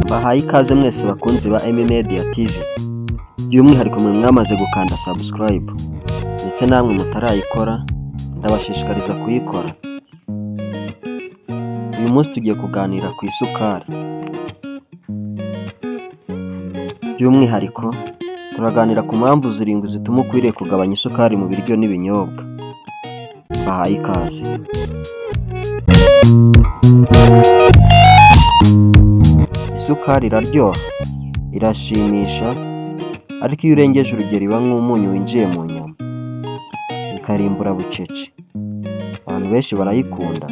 Bahaye ikaze mwese bakunzi ba M-Media TV, by'umwihariko mwe mwamaze gukanda subscribe ndetse namwe mutarayikora ndabashishikariza kuyikora. Uyu munsi tugiye kuganira ku isukari, by'umwihariko turaganira ku mpamvu zirindwi zituma ukwiriye kugabanya isukari mu biryo n'ibinyobwa. Bahaye ikaze. Isukari iraryoha, irashimisha, ariko iyo urengeje urugero iba nk'umunyu winjiye mu nyama, ikarimbura bucece. Abantu benshi barayikunda,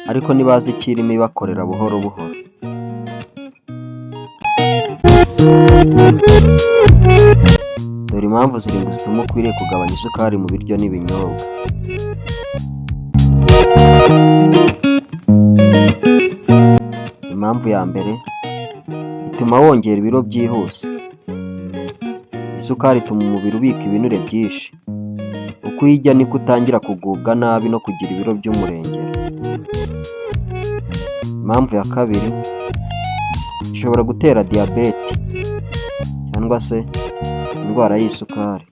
ariko ntibazi icyo irimo ibakorera buhoro buhoro. Dore impamvu zirindwi zituma ukwiriye kugabanya isukari mu biryo n'ibinyobwa. Impamvu ya mbere, ituma wongera ibiro byihuse. Isukari ituma umubiri ubika ibinure byinshi. Uko uyirya niko utangira kugubwa nabi no kugira ibiro by'umurengera. Impamvu ya kabiri, ishobora gutera diyabete cyangwa se indwara y'isukari.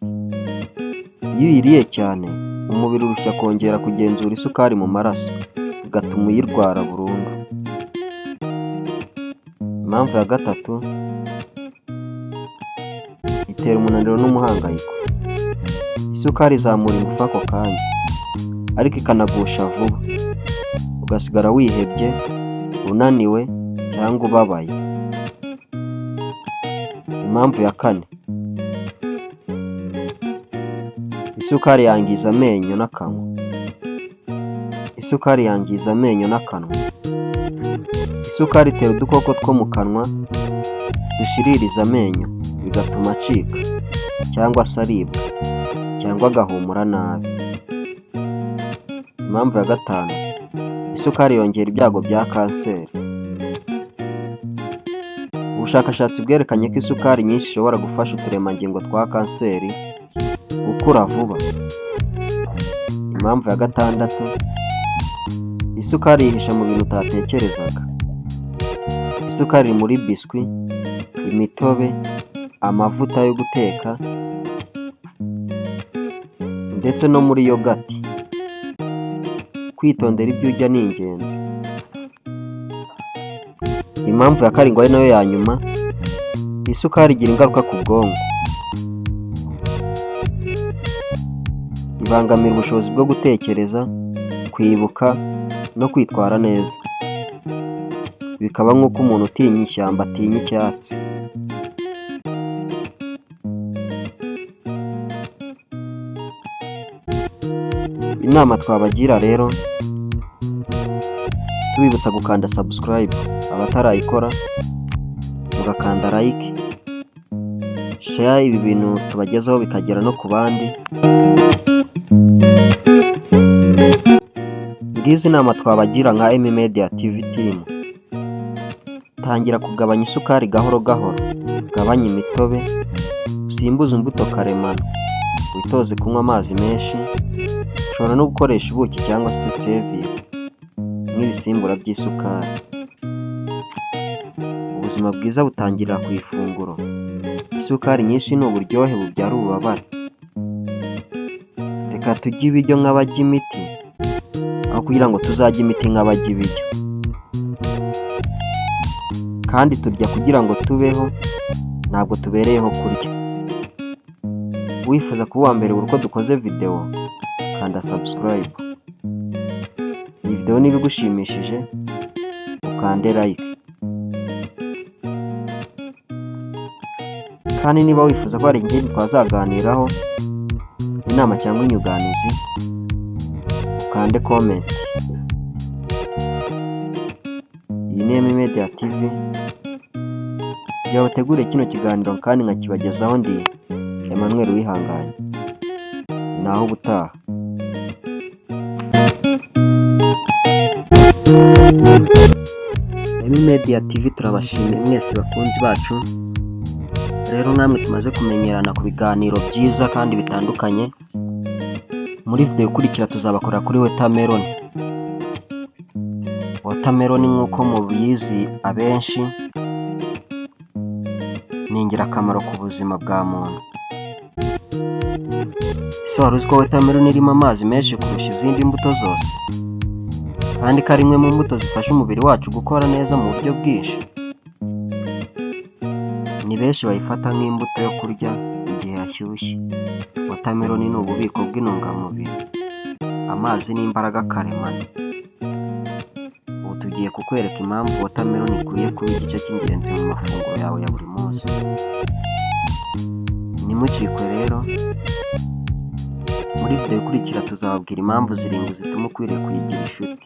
Iyo uyiriye cyane, umubiri urushya kongera kugenzura isukari mu maraso, bigatuma uyirwara burundu. Impamvu ya gatatu, itera umunaniro n'umuhangayiko. Isukari izamura ingufu ako kanya, ariko ikanagusha vuba, ugasigara wihebye, unaniwe cyangwa ubabaye. Impamvu ya kane, isukari yangiza amenyo n'akanwa. Isukari yangiza amenyo n'akanwa. Isukari itera udukoko two mu kanwa dushiririza amenyo, bigatuma acika cyangwa se aribwa cyangwa agahumura nabi. Impamvu ya gatanu, isukari yongera ibyago bya kanseri. Ubushakashatsi bwerekanye ko isukari nyinshi ishobora gufasha uturemangingo twa kanseri gukura vuba. Impamvu ya gatandatu, isukari yihisha mu bintu utatekerezaga. Isukari iri muri biswi, imitobe, amavuta yo guteka ndetse no muri yogati. Kwitondera ibyo urya ni ingenzi. Impamvu ya karindwi ari nayo ya nyuma, isukari igira ingaruka ku bwonko. Ibangamira ubushobozi bwo gutekereza, kwibuka no kwitwara neza. Bikaba nk'uko umuntu utinya ishyamba atinya icyatsi. Inama twabagira rero, tubibutsa gukanda subscribe, abatarayikora mugakanda like, share ibi bintu tubagezaho bikagera no ku bandi. Ngizi nama twabagira nka M-Media TV team. Tangira kugabanya isukari gahoro gahoro, gabanya imitobe, usimbuze imbuto karemano, witoze kunywa amazi menshi. Ushobora no gukoresha ubuki cyangwa se stevia nk'ibisimbura by'isukari. Ubuzima bwiza butangirira ku ifunguro. Isukari nyinshi ni uburyohe bubyara ububabare. Reka tujye ibiryo nk'abajya imiti, aho kugira ngo tuzajye imiti nk'abajya ibiryo. Kandi turya kugira ngo tubeho, ntabwo tubereyeho kurya. Wifuza kuba uwa mbere buri uko dukoze video, kanda subscribe. Iyi video niba igushimishije, ukande like. Kandi niba wifuza ko hari ingendo twazaganiraho, inama cyangwa inyunganizi, ukande comment. Iyi ni M-Media TV. Jya bategure kino kiganiro kandi nkakibagezaho ndi Emmanuel Wihanganye. Naho ubutaha. M-Media TV turabashimira mwese bakunzi bacu. Rero namwe tumaze kumenyerana ku biganiro byiza kandi bitandukanye. Muri video ikurikira tuzabakorera kuri watermelon. Watermelon nk'uko mubizi abenshi ni ingirakamaro ku buzima bwa muntu. Ese wari uzi ko watermelon irimo amazi menshi kurusha izindi mbuto zose, kandi ko ari imwe mu mbuto zifasha umubiri wacu gukora neza mu buryo bwinshi? Ni benshi bayifata nk'imbuto yo kurya igihe hashyushye. Watermelon ni ububiko bw'intungamubiri, amazi n'imbaraga karemano. Ubu tugiye kukwereka impamvu watermelon ikwiye kuba igice cy'ingenzi mu mafunguro yawe ya buri munsi. Ntimucikwe rero, muri video ikurikira tuzababwira impamvu zirindwi zituma ukwiriye kuyigira inshuti.